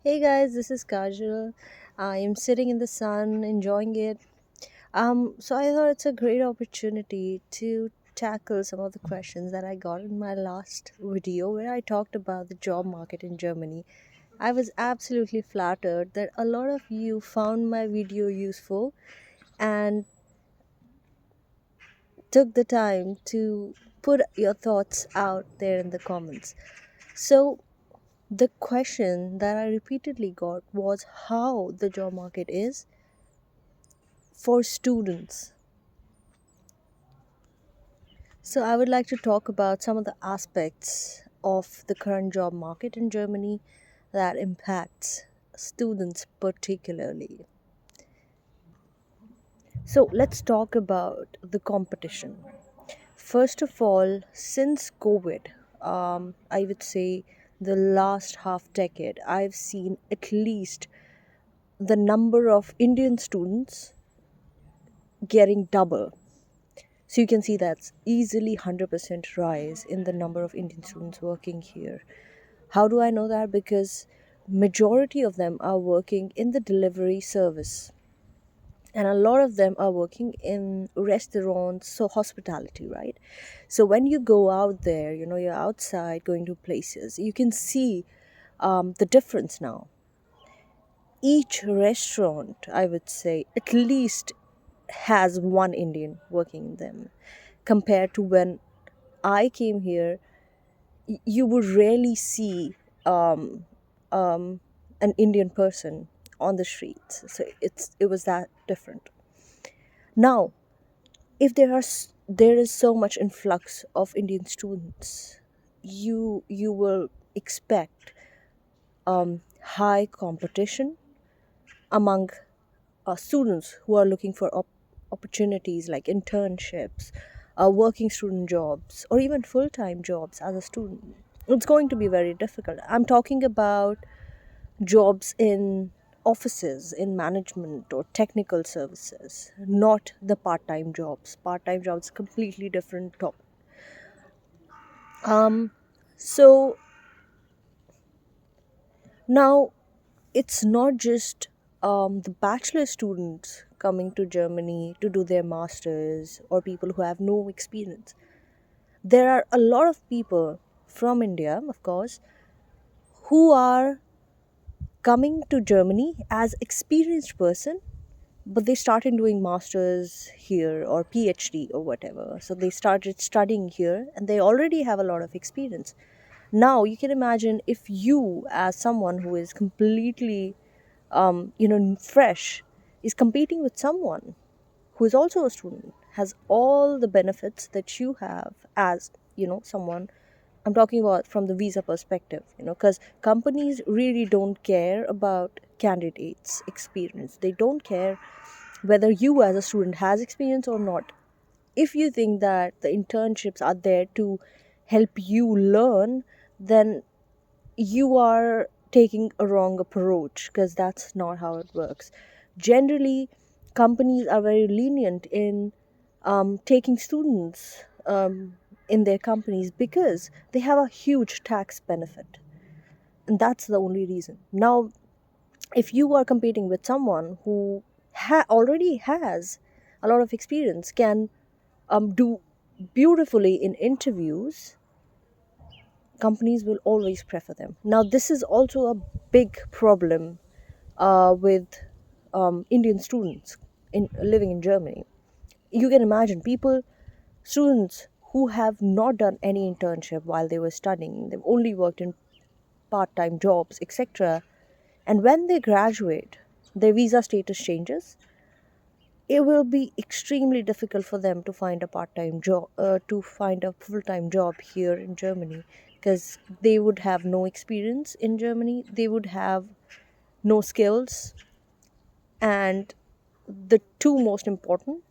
Hey guys, this is Kajal. I am sitting in the sun, enjoying it. So I thought it's a great opportunity to tackle some of the questions that I got in my last video where I talked about the job market in Germany. I was absolutely flattered that a lot of you found my video useful and took the time to put your thoughts out there in the comments. So the question that I repeatedly got was how the job market is for students. So, I would like to talk about some of the aspects of the current job market in Germany that impacts students particularly. So, let's talk about the competition. First of all, since COVID, I would say the last half decade, I've seen at least the number of Indian students getting double. So you can see that's easily 100% rise in the number of Indian students working here. How do I know that? Because majority of them are working in the delivery service and a lot of them are working in restaurants, so hospitality, right? So when you go out there, you're outside going to places, you can see the difference now. Each restaurant, I would say, at least has one Indian working in them compared to when I came here. You would rarely see um, an Indian person on the streets. So it was that different. Now, if there is so much influx of Indian students, you will expect high competition among students who are looking for opportunities like internships, working student jobs, or even full time jobs as a student. It's going to be very difficult. I'm talking about jobs in offices, in management, or technical services, not the part time jobs. Part time jobs, completely different top. So now it's not just the bachelor students coming to Germany to do their masters or people who have no experience. There are a lot of people from India, of course, who are coming to Germany as experienced person, but they started doing masters here or PhD or whatever. So they started studying here and they already have a lot of experience. Now you can imagine if you, as someone who is completely fresh, is competing with someone who is also a student, has all the benefits that you have as, someone. I'm talking about from the visa perspective, because companies really don't care about candidates' experience. They don't care whether you as a student has experience or not. If you think that the internships are there to help you learn, then you are taking a wrong approach because that's not how it works. Generally, companies are very lenient in taking students in their companies because they have a huge tax benefit. And that's the only reason. Now, if you are competing with someone who already has a lot of experience, can do beautifully in interviews, companies will always prefer them. Now, this is also a big problem with Indian students in living in Germany. You can imagine students who have not done any internship while they were studying. They've only worked in part-time jobs, etc. And when they graduate, their visa status changes. It will be extremely difficult for them to find a part-time job, to find a full-time job here in Germany, because they would have no experience in Germany, they would have no skills, and the two most important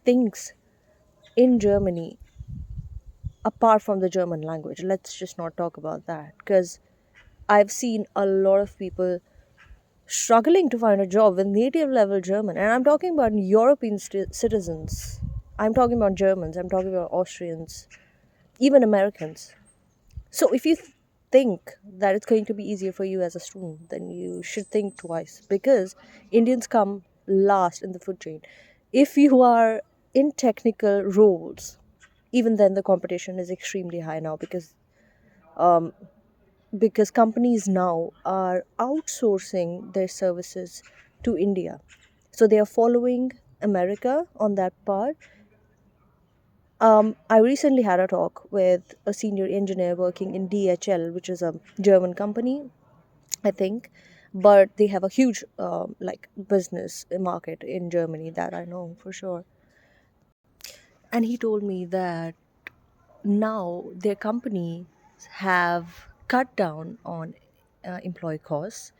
things in Germany, apart from the German language, let's just not talk about that, because I've seen a lot of people struggling to find a job with native level German. And I'm talking about European citizens. I'm talking about Germans. I'm talking about Austrians, even Americans. So if you think that it's going to be easier for you as a student, then you should think twice, because Indians come last in the food chain. If you are in technical roles, even then the competition is extremely high now, um, because companies now are outsourcing their services to India. So they are following America on that part. I recently had a talk with a senior engineer working in DHL, which is a German company, I think, but they have a huge business market in Germany, that I know for sure. And he told me that now their company have cut down on employee costs.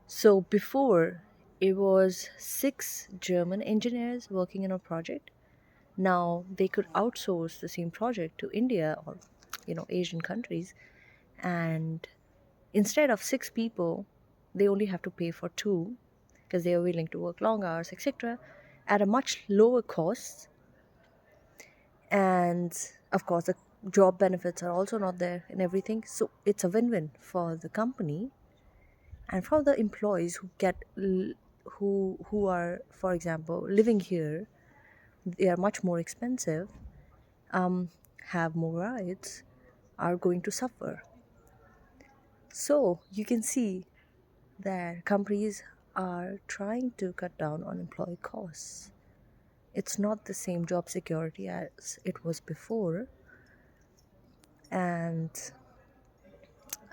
So before, it was six German engineers working in a project. Now they could outsource the same project to India or Asian countries, and instead of six people, they only have to pay for two, because they are willing to work long hours, etc., at a much lower cost. And of course, the job benefits are also not there and everything. So it's a win-win for the company and for the employees who are, for example, living here. They are much more expensive, have more rights, are going to suffer. So you can see that companies are trying to cut down on employee costs. It's not the same job security as it was before, and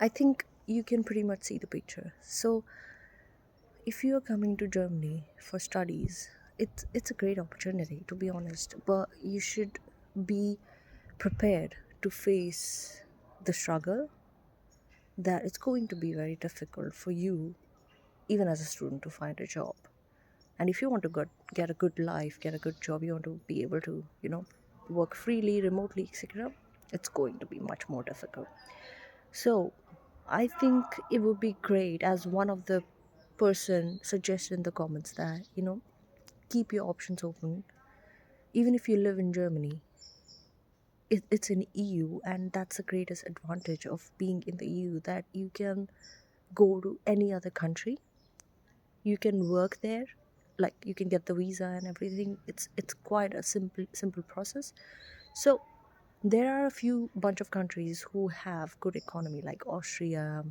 I think you can pretty much see the picture. So if you are coming to Germany for studies, it's a great opportunity, to be honest, but you should be prepared to face the struggle, that it's going to be very difficult for you, even as a student, to find a job. And if you want to get a good life, get a good job, you want to be able to work freely, remotely, etc., it's going to be much more difficult. So I think it would be great, as one of the person suggested in the comments, that keep your options open. Even if you live in Germany, it's in EU, and that's the greatest advantage of being in the EU, that you can go to any other country, you can work there, like you can get the visa and everything. It's quite a simple process. So there are a few bunch of countries who have good economy, like Austria,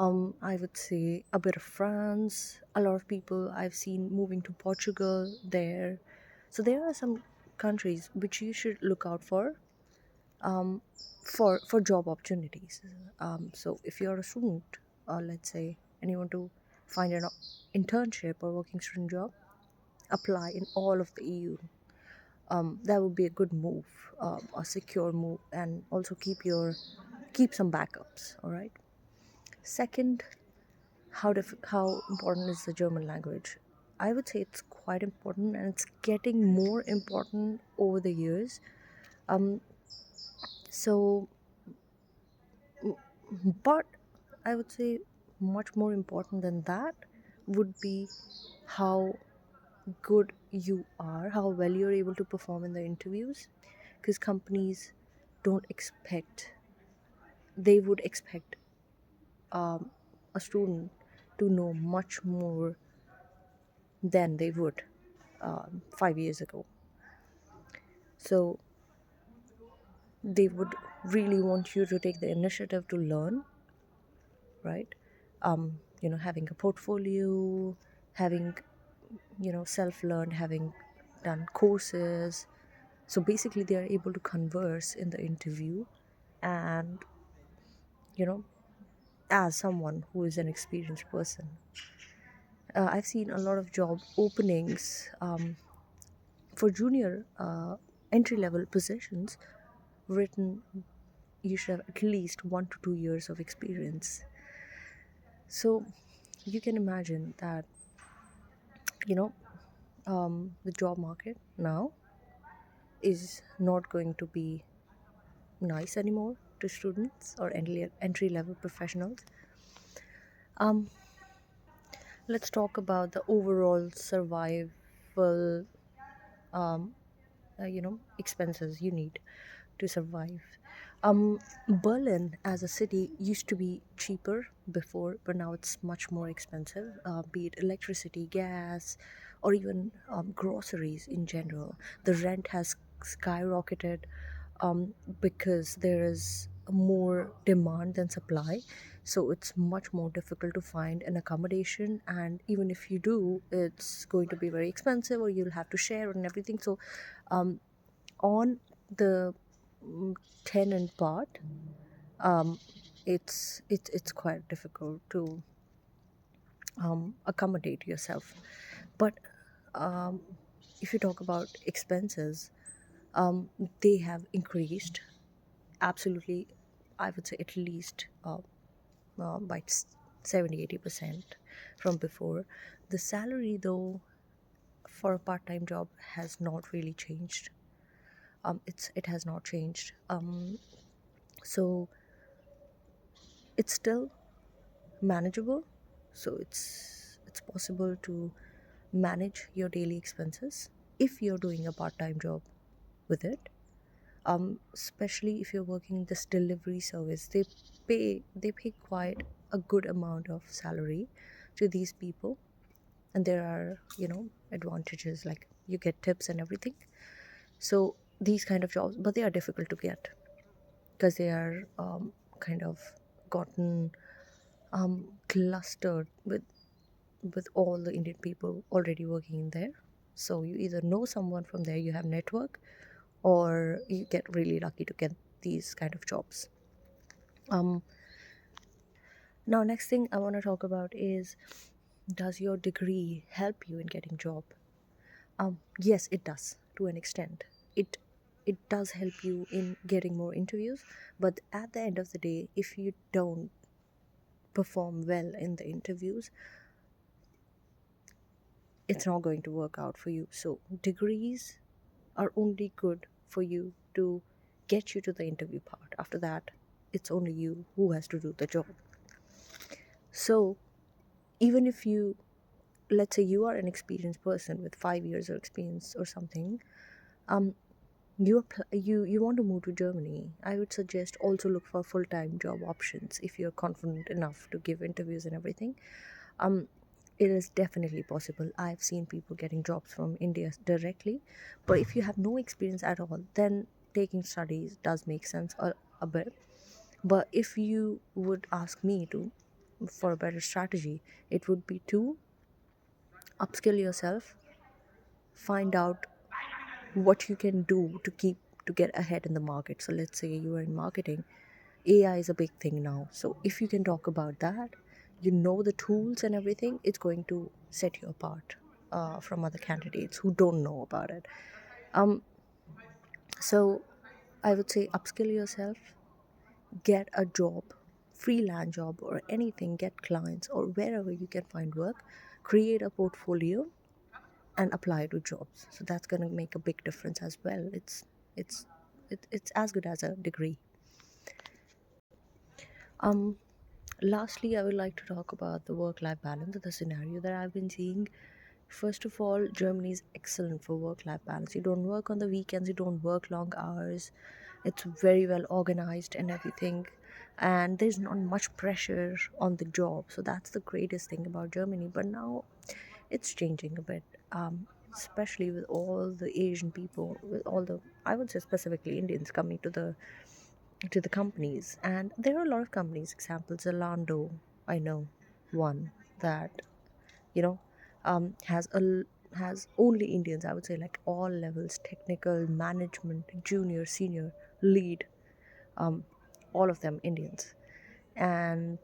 I would say a bit of France. A lot of people I've seen moving to Portugal there. So there are some countries which you should look out um, for job opportunities. So if you're a student, let's say, and you want to find an internship or working student job, apply in all of the EU. That would be a good move, a secure move, and also keep some backups. All right. Second, how important is the German language? I would say it's quite important, and it's getting more important over the years. Um, so, but I would say much more important than that would be how good you are, how well you're able to perform in the interviews, because companies don't expect, they would expect um, a student to know much more than they would 5 years ago. So they would really want you to take the initiative to learn, right? Having a portfolio, having, self-learned, having done courses. So basically, they are able to converse in the interview, and you know, as someone who is an experienced person. I've seen a lot of job openings for junior entry level positions written, you should have at least 1 to 2 years of experience. So you can imagine that, you know, the job market now is not going to be nice anymore to students or entry level professionals. Um, let's talk about the overall survival, expenses you need to survive. Berlin as a city used to be cheaper before, but now it's much more expensive, be it electricity, gas, or even groceries in general. The rent has skyrocketed because there is more demand than supply. So it's much more difficult to find an accommodation. And even if you do, it's going to be very expensive or you'll have to share and everything. So, on the tenant part, um, it's quite difficult to accommodate yourself. But if you talk about expenses, they have increased absolutely. I would say at least by 70-80% from before. The salary, though, for a part-time job has not really changed. It has not changed. So it's still manageable. So it's possible to manage your daily expenses if you're doing a part-time job with it. Especially if you're working this delivery service, they pay quite a good amount of salary to these people, and there are advantages like you get tips and everything. So these kind of jobs, but they are difficult to get because they are kind of gotten clustered with all the Indian people already working in there. So you either know someone from there, you have network, or you get really lucky to get these kind of jobs. Um, Now, next thing I want to talk about is, does your degree help you in getting job? Yes, it does to an extent. It does help you in getting more interviews, but at the end of the day, if you don't perform well in the interviews, it's not going to work out for you. So degrees are only good for you to get you to the interview part. After that, it's only you who has to do the job. So even if you, let's say you are an experienced person with 5 years of experience or something, you want to move to Germany, I would suggest also look for full-time job options if you're confident enough to give interviews and everything. um it is definitely possible. I've seen people getting jobs from India directly, but if you have no experience at all, then taking studies does make sense a bit. But if you would ask me to, for a better strategy, it would be to upskill yourself, find out what you can do to get ahead in the market. So let's say you are in marketing, AI is a big thing now. So if you can talk about that, you know the tools and everything, it's going to set you apart from other candidates who don't know about it. So I would say upskill yourself, get a job, freelance job or anything, get clients or wherever you can find work, create a portfolio and apply to jobs. So that's going to make a big difference as well. It's as good as a degree. um Lastly, I would like to talk about the work life balance, the scenario that I've been seeing. First of all, Germany is excellent for work life balance. You don't work on the weekends, you don't work long hours. It's very well organized and everything. And there's not much pressure on the job. So that's the greatest thing about Germany. But now it's changing a bit, especially with all the Asian people, with all the, I would say specifically Indians coming to the companies. And there are a lot of companies, example Zalando, I know one that you know has only Indians. I would say like all levels, technical, management, junior, senior, lead, all of them Indians. And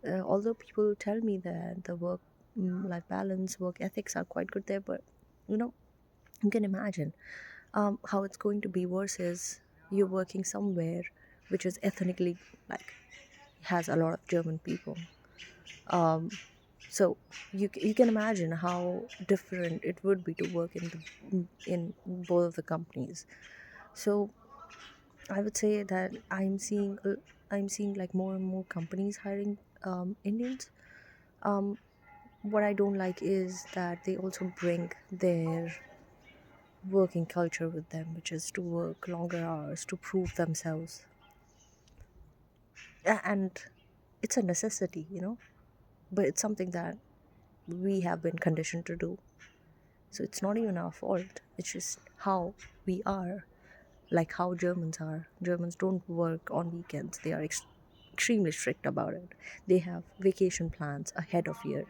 although people tell me that the work life balance, work ethics are quite good there, but you know you can imagine how it's going to be versus you working somewhere which is ethnically like has a lot of German people. So you can imagine how different it would be to work in both of the companies. So I would say that I'm seeing like more and more companies hiring Indians. What I don't like is that they also bring their working culture with them, which is to work longer hours to prove themselves. And it's a necessity, but it's something that we have been conditioned to do. So it's not even our fault. It's just how we are, like how Germans are. Germans don't work on weekends. They are extremely strict about it. They have vacation plans ahead of year.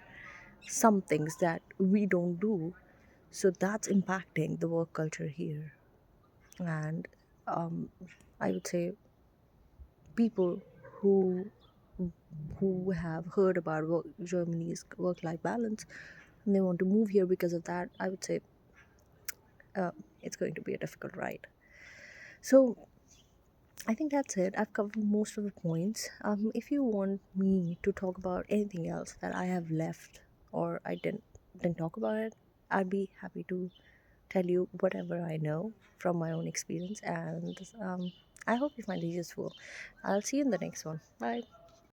Some things that we don't do. So that's impacting the work culture here. And um, I would say people who who have heard about Germany's work-life balance and they want to move here because of that, I would say uh, it's going to be a difficult ride. So I think that's it. I've covered most of the points. If you want me to talk about anything else that I have left or I didn't talk about it, I'd be happy to tell you whatever I know from my own experience. And I hope you find it useful. I'll see you in the next one. Bye.